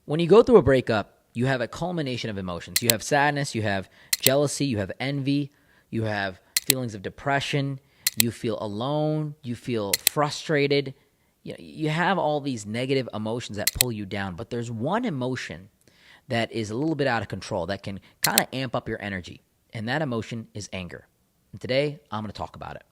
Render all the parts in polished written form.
When you go through a breakup, you have a culmination of emotions. You have sadness, you have jealousy, you have envy, you have feelings of depression, you feel alone, you feel frustrated. You have all these negative emotions that pull you down, but there's one emotion that is a little bit out of control that can kind of amp up your energy, and that emotion is anger. And today, I'm going to talk about it.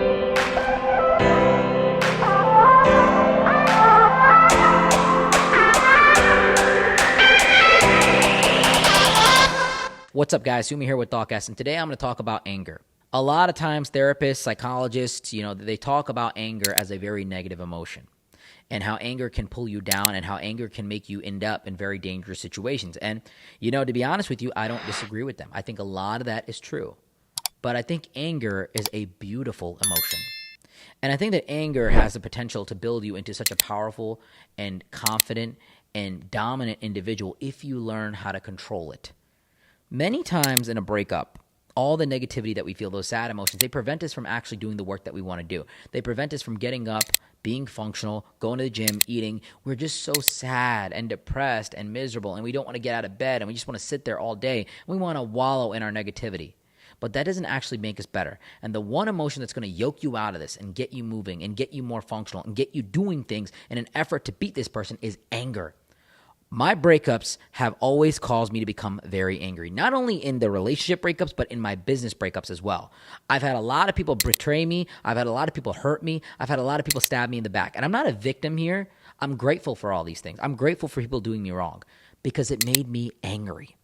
What's up, guys? Sumi here with ThoughtCast, and today I'm going to talk about anger. A lot of times, therapists, psychologists, they talk about anger as a very negative emotion and how anger can pull you down and how anger can make you end up in very dangerous situations. And, to be honest with you, I don't disagree with them. I think a lot of that is true. But I think anger is a beautiful emotion. And I think that anger has the potential to build you into such a powerful and confident and dominant individual if you learn how to control it. Many times in a breakup, all the negativity that we feel, those sad emotions, they prevent us from actually doing the work that we want to do. They prevent us from getting up, being functional, going to the gym, eating. We're just so sad and depressed and miserable, and we don't want to get out of bed, and we just want to sit there all day. We want to wallow in our negativity. But that doesn't actually make us better. And the one emotion that's going to yoke you out of this and get you moving and get you more functional and get you doing things in an effort to beat this person is anger. My breakups have always caused me to become very angry, not only in the relationship breakups, but in my business breakups as well. I've had a lot of people betray me. I've had a lot of people hurt me. I've had a lot of people stab me in the back. And I'm not a victim here. I'm grateful for all these things. I'm grateful for people doing me wrong because it made me angry.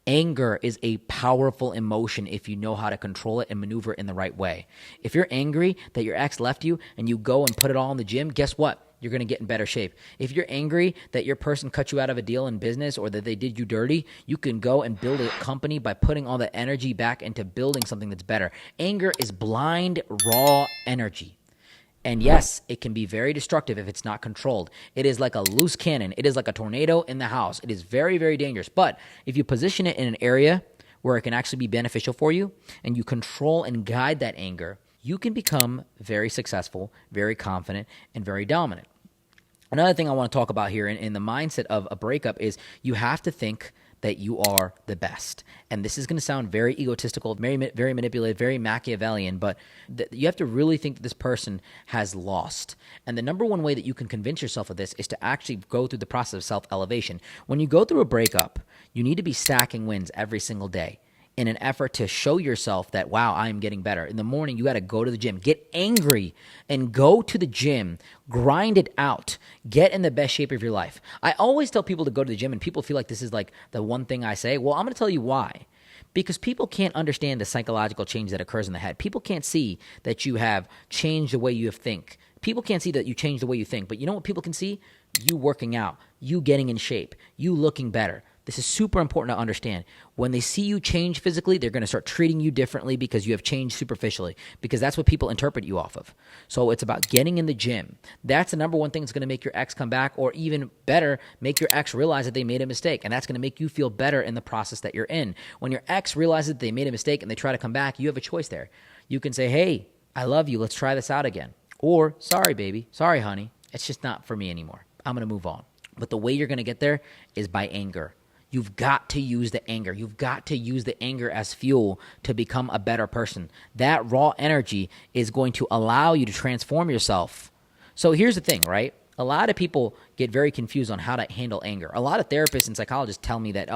Anger is a powerful emotion if you know how to control it and maneuver it in the right way. If you're angry that your ex left you and you go and put it all in the gym, guess what? You're going to get in better shape. If you're angry that your person cut you out of a deal in business or that they did you dirty, you can go and build a company by putting all the energy back into building something that's better. Anger is blind, raw energy. And yes, it can be very destructive if it's not controlled. It is like a loose cannon. It is like a tornado in the house. It is very, very dangerous. But if you position it in an area where it can actually be beneficial for you and you control and guide that anger, you can become very successful, very confident, and very dominant. Another thing I want to talk about here in the mindset of a breakup is you have to think that you are the best. And this is going to sound very egotistical, very manipulative, very Machiavellian, but you have to really think that this person has lost. And the number one way that you can convince yourself of this is to actually go through the process of self-elevation. When you go through a breakup, you need to be stacking wins every single day in an effort to show yourself that, wow, I am getting better. In the morning, you got to go to the gym. Get angry and go to the gym. Grind it out. Get in the best shape of your life. I always tell people to go to the gym, and people feel like this is like the one thing I say. Well, I'm going to tell you why. Because people can't understand the psychological change that occurs in the head. People can't see that you have changed the way you think. People can't see that you changed the way you think. But you know what people can see? You working out. You getting in shape. You looking better. This is super important to understand. When they see you change physically, they're going to start treating you differently because you have changed superficially, because that's what people interpret you off of. So it's about getting in the gym. That's the number one thing that's going to make your ex come back, or even better, make your ex realize that they made a mistake. And that's going to make you feel better in the process that you're in. When your ex realizes that they made a mistake and they try to come back, you have a choice there. You can say, hey, I love you. Let's try this out again. Or, sorry, baby. Sorry, honey. It's just not for me anymore. I'm going to move on. But the way you're going to get there is by anger. You've got to use the anger. You've got to use the anger as fuel to become a better person. That raw energy is going to allow you to transform yourself. So here's the thing, right? A lot of people get very confused on how to handle anger. A lot of therapists and psychologists tell me that,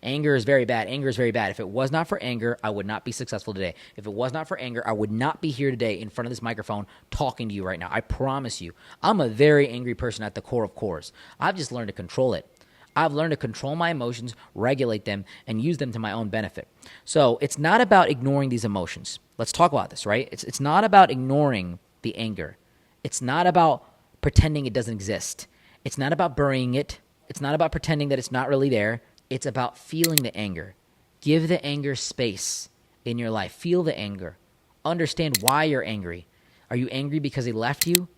anger is very bad. Anger is very bad. If it was not for anger, I would not be successful today. If it was not for anger, I would not be here today in front of this microphone talking to you right now. I promise you. I'm a very angry person at the core of cores. I've just learned to control it. I've learned to control my emotions, regulate them, and use them to my own benefit. So it's not about ignoring these emotions. Let's talk about this, right? It's not about ignoring the anger. It's not about pretending it doesn't exist. It's not about burying it. It's not about pretending that it's not really there. It's about feeling the anger. Give the anger space in your life. Feel the anger. Understand why you're angry. Are you angry because they left you?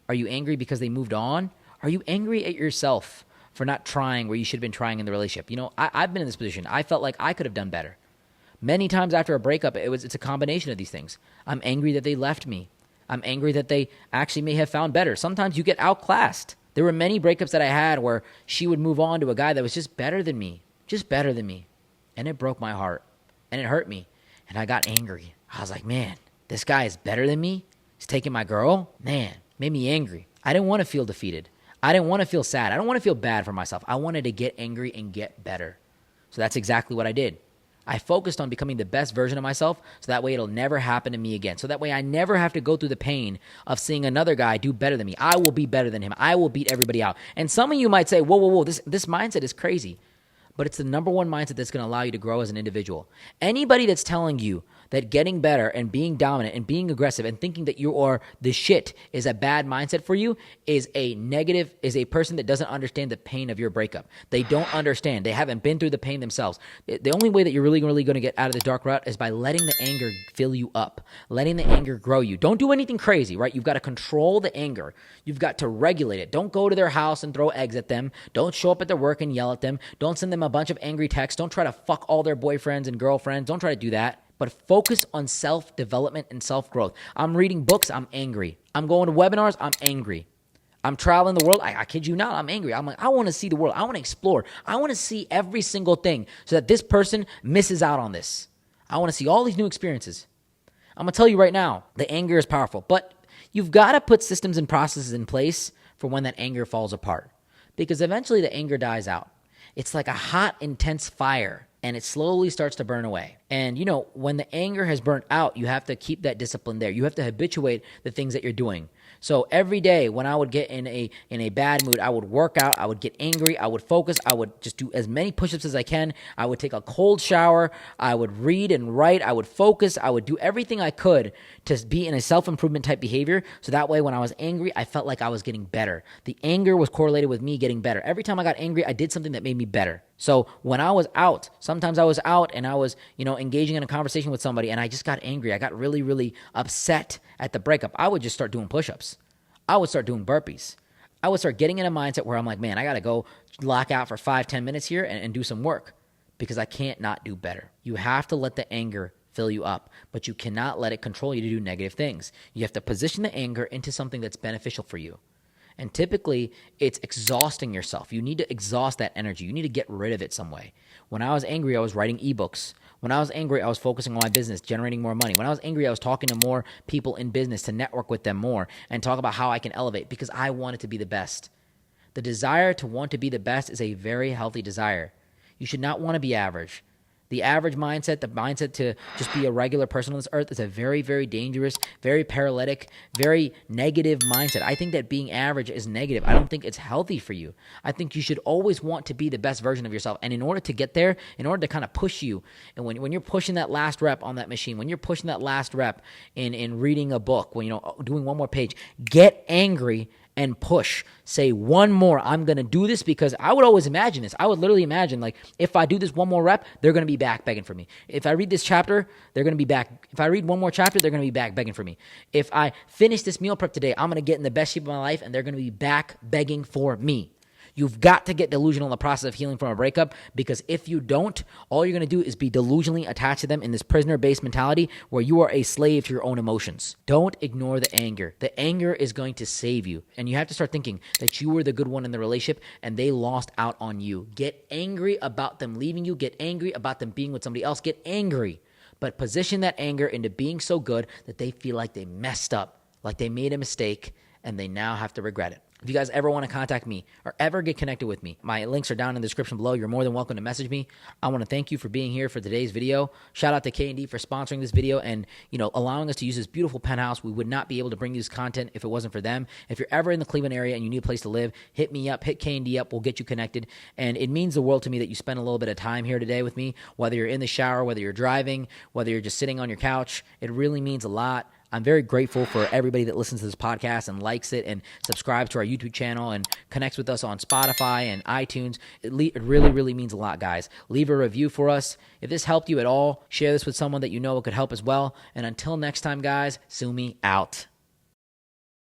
Are you angry because they moved on? Are you angry at yourself for not trying where you should have been trying in the relationship? I've been in this position. I felt like I could have done better. Many times after a breakup, it's a combination of these things. I'm angry that they left me. I'm angry that they actually may have found better. Sometimes you get outclassed. There were many breakups that I had where she would move on to a guy that was just better than me. And it broke my heart. And it hurt me. And I got angry. I was like, man, this guy is better than me? He's taking my girl? Man, made me angry. I didn't want to feel defeated. I didn't want to feel sad. I don't want to feel bad for myself. I wanted to get angry and get better. So that's exactly what I did. I focused on becoming the best version of myself so that way it'll never happen to me again. So that way I never have to go through the pain of seeing another guy do better than me. I will be better than him. I will beat everybody out. And some of you might say, whoa, this mindset is crazy. But it's the number one mindset that's going to allow you to grow as an individual. Anybody that's telling you that getting better and being dominant and being aggressive and thinking that you are the shit is a bad mindset for you is a person that doesn't understand the pain of your breakup. They don't understand. They haven't been through the pain themselves. The only way that you're really going to get out of the dark route is by letting the anger fill you up, letting the anger grow you. Don't do anything crazy, right? You've got to control the anger. You've got to regulate it. Don't go to their house and throw eggs at them. Don't show up at their work and yell at them. Don't send them a bunch of angry texts. Don't try to fuck all their boyfriends and girlfriends. Don't try to do that. But focus on self-development and self-growth. I'm reading books, I'm angry. I'm going to webinars, I'm angry. I'm traveling the world, I kid you not, I'm angry. I'm like, I want to see the world. I want to explore. I want to see every single thing so that this person misses out on this. I want to see all these new experiences. I'm going to tell you right now, the anger is powerful. But you've got to put systems and processes in place for when that anger falls apart. Because eventually the anger dies out. It's like a hot, intense fire. And it slowly starts to burn away. And, when the anger has burnt out, you have to keep that discipline there. You have to habituate the things that you're doing. So every day when I would get in a bad mood, I would work out, I would get angry, I would focus, I would just do as many push-ups as I can. I would take a cold shower, I would read and write, I would focus, I would do everything I could to be in a self-improvement type behavior. So that way when I was angry, I felt like I was getting better. The anger was correlated with me getting better. Every time I got angry, I did something that made me better. So when I was out, sometimes I was out and I was, engaging in a conversation with somebody and I just got angry. I got really, really upset at the breakup. I would just start doing push-ups. I would start doing burpees. I would start getting in a mindset where I'm like, man, I got to go lock out for 5-10 minutes here and do some work because I can't not do better. You have to let the anger fill you up, but you cannot let it control you to do negative things. You have to position the anger into something that's beneficial for you. And typically, it's exhausting yourself. You need to exhaust that energy. You need to get rid of it some way. When I was angry, I was writing ebooks. When I was angry, I was focusing on my business, generating more money. When I was angry, I was talking to more people in business to network with them more and talk about how I can elevate because I wanted to be the best. The desire to want to be the best is a very healthy desire. You should not want to be average. The average mindset, the mindset to just be a regular person on this earth is a very, very dangerous, very paralytic, very negative mindset. I think that being average is negative. I don't think it's healthy for you. I think you should always want to be the best version of yourself. And in order to get there, in order to kind of push you, and when you're pushing that last rep on that machine, when you're pushing that last rep in reading a book, when doing one more page, get angry and push. Say one more. I'm going to do this because I would always imagine this. I would literally imagine like if I do this one more rep, they're going to be back begging for me. If I read this chapter, they're going to be back. If I read one more chapter, they're going to be back begging for me. If I finish this meal prep today, I'm going to get in the best shape of my life and they're going to be back begging for me. You've got to get delusional in the process of healing from a breakup because if you don't, all you're going to do is be delusionally attached to them in this prisoner-based mentality where you are a slave to your own emotions. Don't ignore the anger. The anger is going to save you. And you have to start thinking that you were the good one in the relationship and they lost out on you. Get angry about them leaving you. Get angry about them being with somebody else. Get angry. But position that anger into being so good that they feel like they messed up, like they made a mistake, and they now have to regret it. If you guys ever want to contact me or ever get connected with me, my links are down in the description below. You're more than welcome to message me. I want to thank you for being here for today's video. Shout out to K&D for sponsoring this video and, allowing us to use this beautiful penthouse. We would not be able to bring you this content if it wasn't for them. If you're ever in the Cleveland area and you need a place to live, hit me up, hit K&D up. We'll get you connected. And it means the world to me that you spend a little bit of time here today with me, whether you're in the shower, whether you're driving, whether you're just sitting on your couch. It really means a lot. I'm very grateful for everybody that listens to this podcast and likes it and subscribes to our YouTube channel and connects with us on Spotify and iTunes. It really, really means a lot, guys. Leave a review for us. If this helped you at all, share this with someone that you know it could help as well. And until next time, guys, Sumi out.